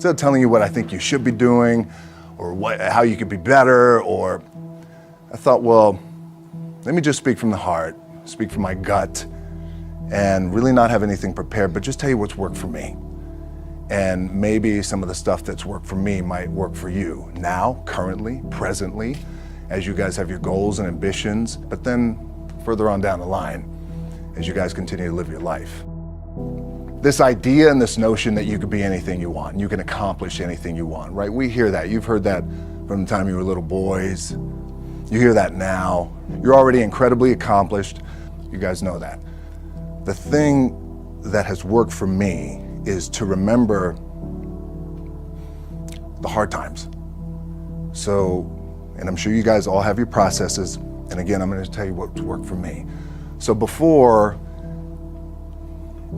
Instead of telling you what I think you should be doing or how you could be better, or I thought, well, let me just speak from the heart, speak from my gut, and really not have anything prepared, but just tell you what's worked for me. And maybe some of the stuff that's worked for me might work for you now, currently, presently, as you guys have your goals and ambitions, but then further on down the line, as you guys continue to live your life. This idea and this notion that you could be anything you want, and you can accomplish anything you want, right? We hear that. You've heard that from the time you were little boys. You hear that now. You're already incredibly accomplished. You guys know that. The thing that has worked for me is to remember the hard times. So, and I'm sure you guys all have your processes, and again, I'm gonna tell you what's worked for me. So before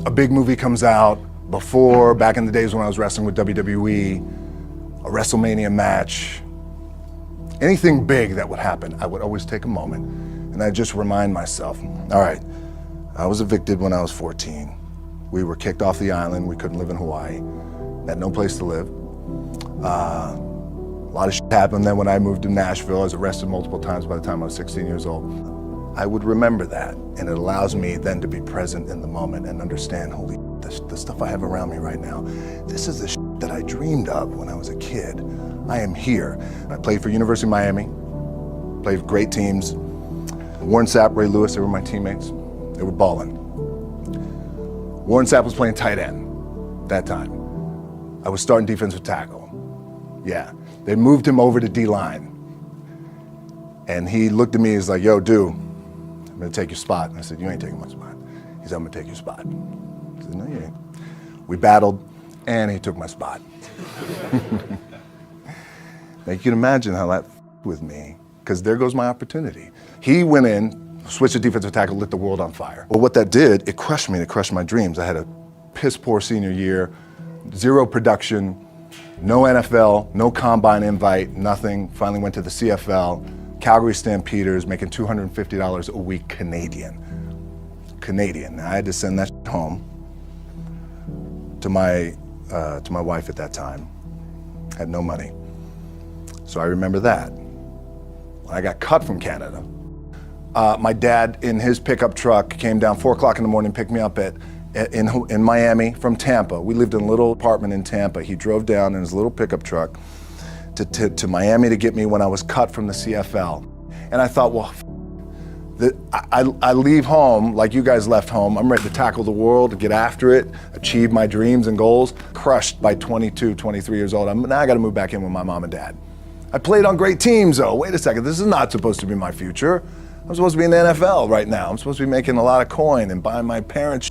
a big movie comes out, before, back in the days when I was wrestling with WWE, a WrestleMania match, anything big that would happen, I would always take a moment and I'd just remind myself, all right, I was evicted when I was 14. We were kicked off the island. We couldn't live in Hawaii. Had no place to live. A lot of shit happened then when I moved to Nashville. I was arrested multiple times by the time I was 16 years old. I would remember that, and it allows me then to be present in the moment and understand, holy shit, the stuff I have around me right now, this is the shit that I dreamed of when I was a kid. I am here. I played for University of Miami, played for great teams. Warren Sapp, Ray Lewis, they were my teammates. They were balling. Warren Sapp was playing tight end that time. I was starting defensive tackle. Yeah, they moved him over to D-line. And he looked at me, he's like, yo, dude, I'm gonna take your spot. And I said, you ain't taking my spot. He said, I'm gonna take your spot. I said, no, you ain't. We battled, and he took my spot. Now you can imagine how that with me, because there goes my opportunity. He went in, switched to defensive tackle, lit the world on fire. Well, what that did, it crushed me, it crushed my dreams. I had a piss poor senior year, zero production, no NFL, no combine invite, nothing. Finally went to the CFL, Calgary Stampeders, making $250 a week Canadian. Now I had to send that home to my wife at that time. Had no money. So I remember that. When I got cut from Canada, my dad in his pickup truck came down 4 o'clock in the morning, picked me up in Miami from Tampa. We lived in a little apartment in Tampa. He drove down in his little pickup truck to Miami to get me when I was cut from the CFL. And I thought, well, I leave home like you guys left home. I'm ready to tackle the world, to get after it, achieve my dreams and goals. Crushed by 22, 23 years old. Now I gotta move back in with my mom and dad. I played on great teams though. Wait a second, this is not supposed to be my future. I'm supposed to be in the NFL right now. I'm supposed to be making a lot of coin and buying my parents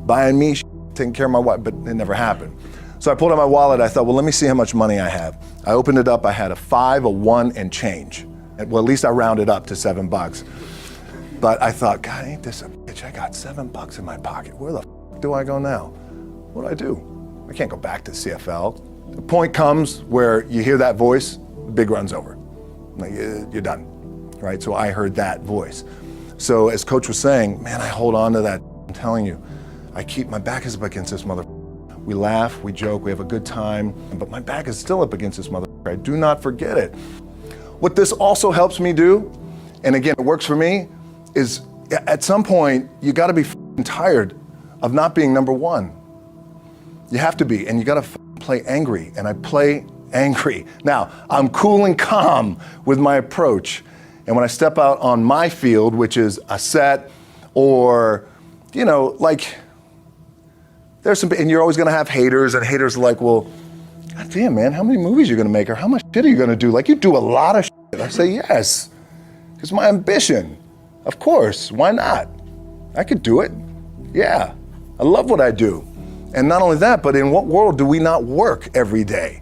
buying me taking care of my wife, but it never happened. So I pulled out my wallet, I thought, well, let me see how much money I have. I opened it up, I had a 5, a 1, and change. Well, at least I rounded up to $7. But I thought, God, ain't this a bitch? I got $7 in my pocket. Where the f do I go now? What do I do? I can't go back to CFL. The point comes where you hear that voice, the big run's over. Like, you're done, right? So I heard that voice. So as Coach was saying, man, I hold on to that. I'm telling you, I keep my back is up against this mother. We laugh, we joke, we have a good time, but my back is still up against this mother. I do not forget it. What this also helps me do, and again, it works for me, is at some point, you gotta be tired of not being number one. You have to be, and you gotta play angry, and I play angry. Now, I'm cool and calm with my approach, and when I step out on my field, which is a set, or, you know, like, there's some, and you're always gonna have haters, and haters are like, well, God damn, man, how many movies are you gonna make, or how much shit are you gonna do? Like, you do a lot of shit. I say, yes, it's my ambition. Of course, why not? I could do it, yeah. I love what I do. And not only that, but in what world do we not work every day?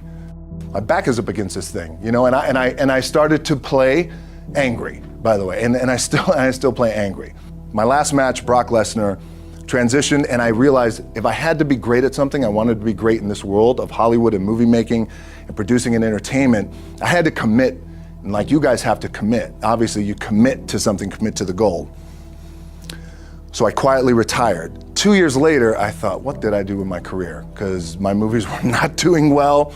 My back is up against this thing, you know, and I started to play angry, by the way, and I still play angry. My last match, Brock Lesnar, transitioned, and I realized if I had to be great at something, I wanted to be great in this world of Hollywood and movie making and producing and entertainment, I had to commit, and like you guys have to commit. Obviously, you commit to something, commit to the goal. So I quietly retired 2 years later, I thought, what did I do with my career? Because my movies were not doing well.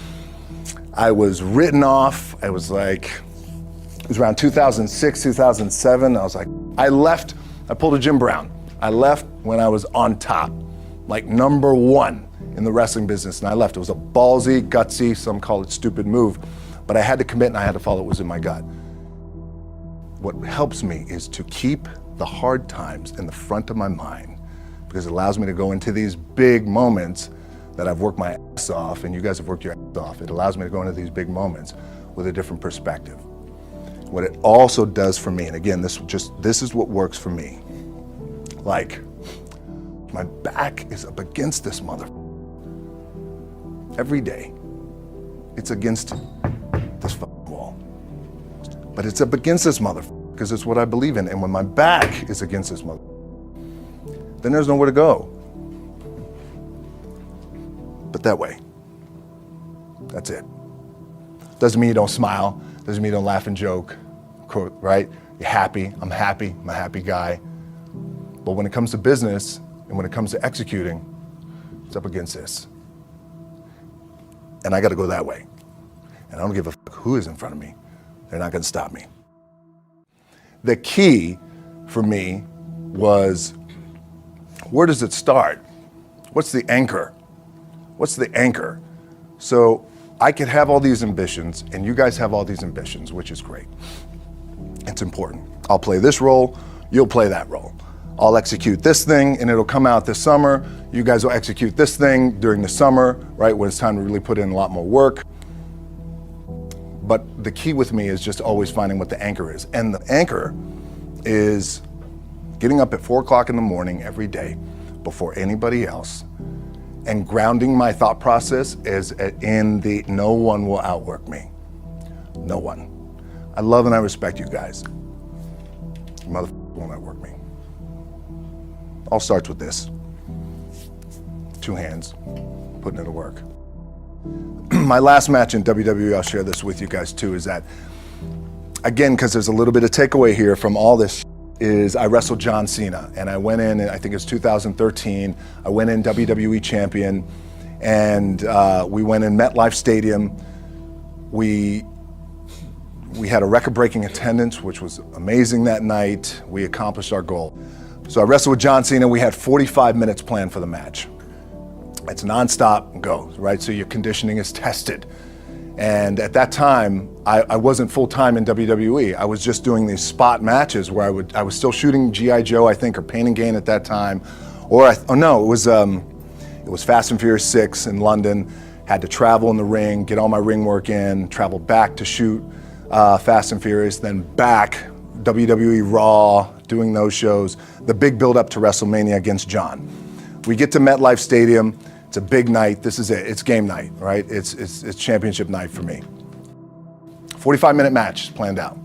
I was written off. It was around 2006, 2007. I was like, I pulled a Jim Brown. I left when I was on top, like number one in the wrestling business, and I left. It was a ballsy, gutsy, some call it stupid move, but I had to commit and I had to follow what was in my gut. What helps me is to keep the hard times in the front of my mind, because it allows me to go into these big moments that I've worked my ass off, and you guys have worked your ass off. It allows me to go into these big moments with a different perspective. What it also does for me, and again, this is what works for me. Like, my back is up against this mother. Every day, it's against this wall. But it's up against this mother, because it's what I believe in. And when my back is against this mother, then there's nowhere to go. But that way. That's it. Doesn't mean you don't smile. Doesn't mean you don't laugh and joke, right? You're happy. I'm a happy guy. But when it comes to business and when it comes to executing, it's up against this. And I got to go that way. And I don't give a fuck who is in front of me. They're not going to stop me. The key for me was, where does it start? What's the anchor? What's the anchor? So I could have all these ambitions, and you guys have all these ambitions, which is great. It's important. I'll play this role, you'll play that role. I'll execute this thing, and it'll come out this summer. You guys will execute this thing during the summer, right, when it's time to really put in a lot more work. But the key with me is just always finding what the anchor is. And the anchor is getting up at 4 o'clock in the morning every day before anybody else, and grounding my thought process is in the no one will outwork me. No one. I love and I respect you guys. Motherfucker won't outwork me. All starts with this. 2 hands, putting it to work. My last match in WWE, I'll share this with you guys too, is that, again, because there's a little bit of takeaway here from all this, is I wrestled John Cena, and I went in, I think it was 2013, I went in WWE champion, and we went in MetLife Stadium. We had a record-breaking attendance, which was amazing that night. We accomplished our goal. So I wrestled with John Cena. We had 45 minutes planned for the match. It's nonstop go, right? So your conditioning is tested. And at that time, I wasn't full-time in WWE. I was just doing these spot matches where I was still shooting G.I. Joe, I think, or Pain and Gain at that time. It was Fast and Furious 6 in London. Had to travel in the ring, get all my ring work in, travel back to shoot Fast and Furious, then back, WWE Raw, doing those shows, the big build up to WrestleMania against John. We get to MetLife Stadium. It's a big night. This is it. It's game night, right? It's championship night for me. 45-minute match planned out.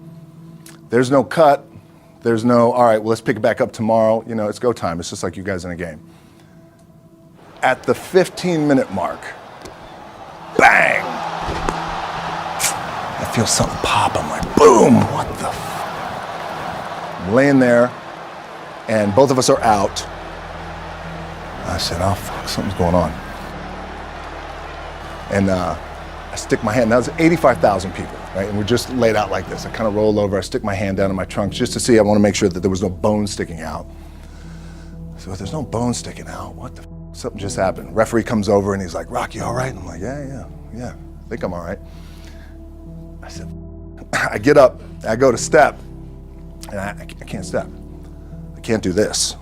There's no cut. There's no, all right, well, let's pick it back up tomorrow. You know, it's go time. It's just like you guys in a game. At the 15-minute mark, bang! I feel something pop. I'm like, boom, what the I'm laying there, and both of us are out. I said, oh, fuck, something's going on. And I stick my hand, that was 85,000 people, right? And we're just laid out like this. I kind of roll over, I stick my hand down in my trunk just to see, I want to make sure that there was no bone sticking out. So if there's no bone sticking out, what the f? Something just happened. Referee comes over and he's like, Rock, you all right? And I'm like, yeah, I think I'm all right. I said, I get up, I go to step, and I can't step. I can't do this.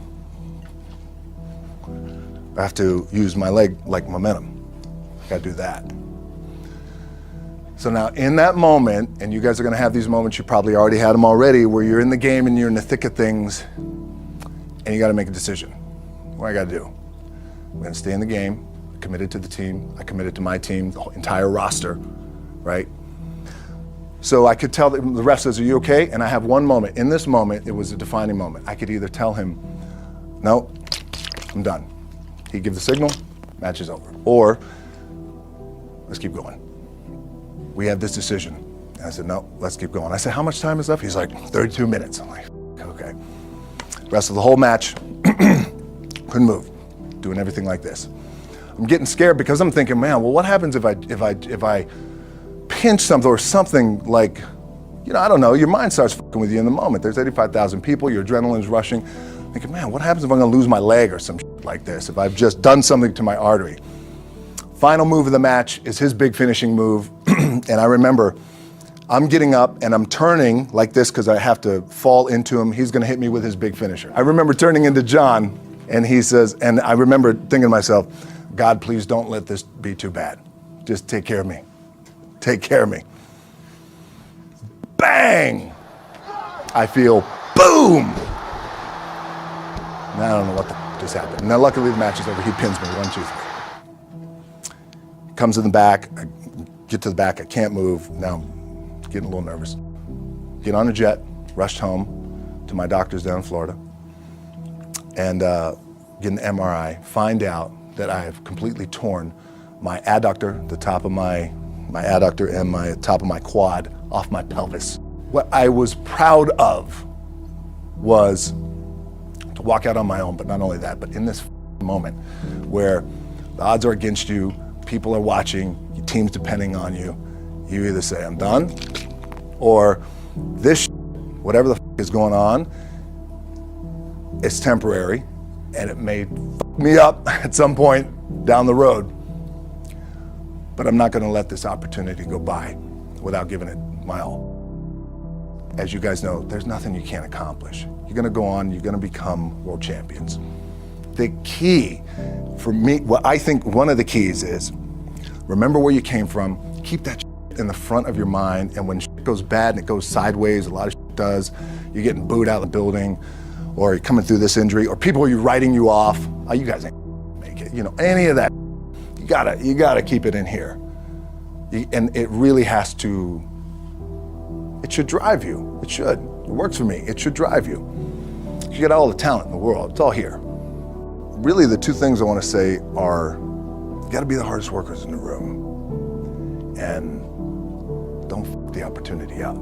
I have to use my leg like momentum. I gotta do that. So now in that moment, and you guys are gonna have these moments, you probably already had them already, where you're in the game and you're in the thick of things, and you gotta make a decision. What I gotta do? I'm gonna stay in the game, committed to the team, I committed to my team, the entire roster, right? So I could tell the ref says, are you okay? And I have one moment. In this moment, it was a defining moment. I could either tell him, no, I'm done. He'd give the signal, match is over. Or, let's keep going. We have this decision. And I said, no, let's keep going. I said, how much time is left? He's like, 32 minutes. I'm like, okay. Rest of the whole match, couldn't move. doing everything like this. I'm getting scared because I'm thinking, man, well, what happens if I pinch something or something like, I don't know, your mind starts fucking with you in the moment. There's 85,000 people, your adrenaline's rushing. Thinking, man, what happens if I'm gonna lose my leg or some shit like this, if I've just done something to my artery? Final move of the match is his big finishing move. And I remember I'm getting up and I'm turning like this because I have to fall into him. He's gonna hit me with his big finisher. I remember turning into John and he says, and I remember thinking to myself, God, please don't let this be too bad. Just take care of me. Take care of me. Bang! I feel boom! Now I don't know what the just happened. Now luckily the match is over. He pins me, 1, 2, 3. Comes in the back, I get to the back, I can't move. Now I'm getting a little nervous. Get on a jet, rushed home to my doctor's down in Florida, and get an MRI, find out that I have completely torn my adductor, the top of my adductor and my top of my quad off my pelvis. What I was proud of was to walk out on my own, but not only that, but in this moment where the odds are against you, people are watching, your team's depending on you, you either say, I'm done, or this whatever the is going on, it's temporary, and it may fuck me up at some point down the road, but I'm not gonna let this opportunity go by without giving it my all. As you guys know, there's nothing you can't accomplish. You're gonna go on, you're gonna become world champions. The key for me, what I think one of the keys is, remember where you came from, keep that in the front of your mind, and when shit goes bad and it goes sideways, a lot of shit does, you're getting booed out of the building, or you're coming through this injury, or people are writing you off, oh, you guys ain't make it, any of that, you gotta keep it in here. And it really has to, it should drive you, it should. It works for me, it should drive you. You got all the talent in the world, it's all here. Really the two things I wanna say are, you gotta be the hardest workers in the room, and don't f the opportunity up.